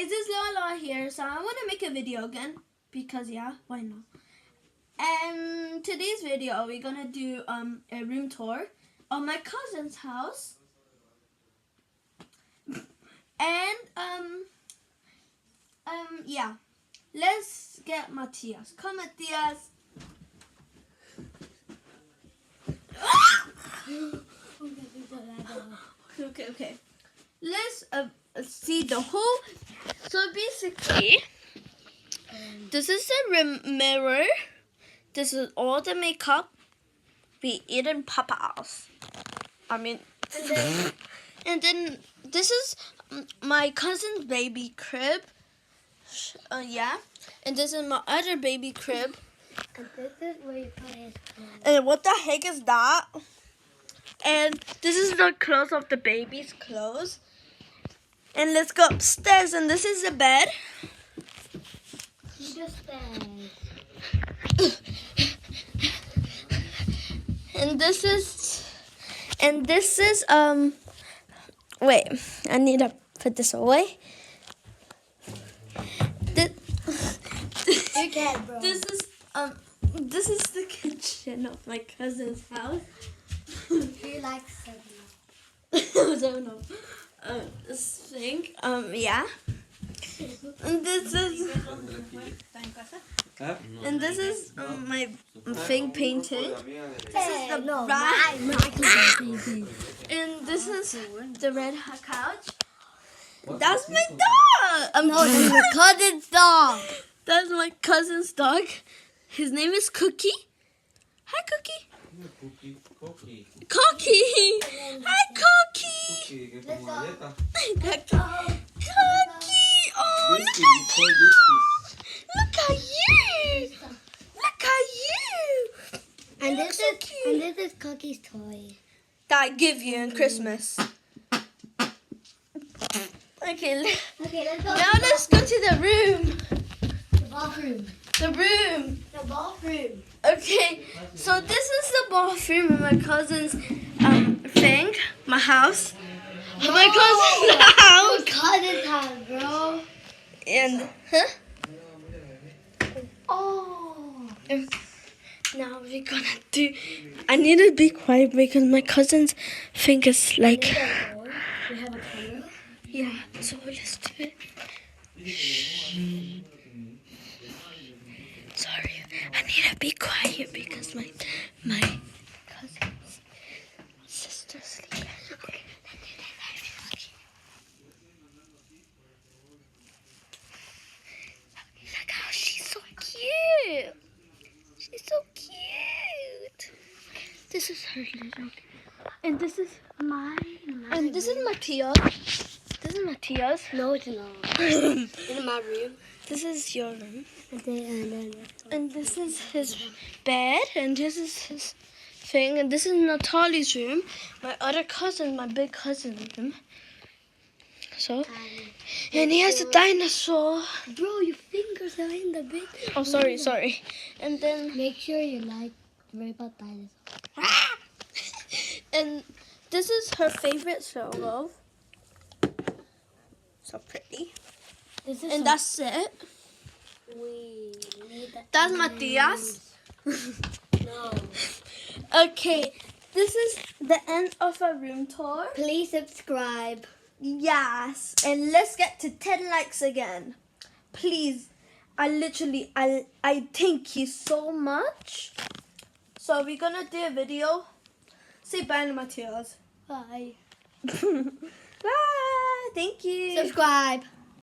guys, it's Lola here. So I want to make a video again because why not? And today's video we're gonna do a room tour of my cousin's house. And let's get Matthias. Come, Matthias. Okay. Let's see the whole. So basically, this is the mirror. This is all the makeup we eat in Papa's. And then this is my cousin's baby crib. And this is my other baby crib. And this is where you put his clothes. And what the heck is that? And this is the clothes of the baby's clothes. And let's go upstairs. And this is the bed. And this is wait, I need to put this away. You can, bro. This is the kitchen of my cousin's house. He likes it. I don't know. This thing. And this is my thing painting. This is the and this is the red couch. That's my dog. No, that's my cousin's dog. That's my cousin's dog. His name is Cookie. Hi, Cookie. Cookie. Cookie. Hi, Cookie. Cookie. Oh, look at you. Look at you. And this is Cookie's toy. That I give you in Christmas. Okay, let's go. now let's go to the room. The bathroom. The room. The bathroom. Okay, so this is the bathroom in my cousin's thing, my house. My cousin's house. Your cousin's house, bro. And Oh. now we're gonna do. I need to be quiet because my cousin's thing is like. We have a camera. Yeah, so let's do it. Shh. Sorry, I need to be quiet because my cousin's sister's sleeping. Okay. Look how she's so cute. She's so cute. This is her little. And this is mine. And this is Matthias. This is Matthias. No, it's not. In my room. This is your room. And And this is his bed. And this is his thing. And this is Natalie's room. My other cousin, my big cousin's room. So. And he has a dinosaur. Bro, your fingers are in the bed. Oh, sorry. And then. Make sure you worry about dinosaurs. And this is her favorite stove. So pretty. And that's it. We need that. That's Matthias. No. Okay, this is the end of our room tour. Please subscribe. Yes, and let's get to 10 likes again. Please, I thank you so much. So we're gonna do a video. Say bye to Matthias. Bye. Bye, thank you. Subscribe.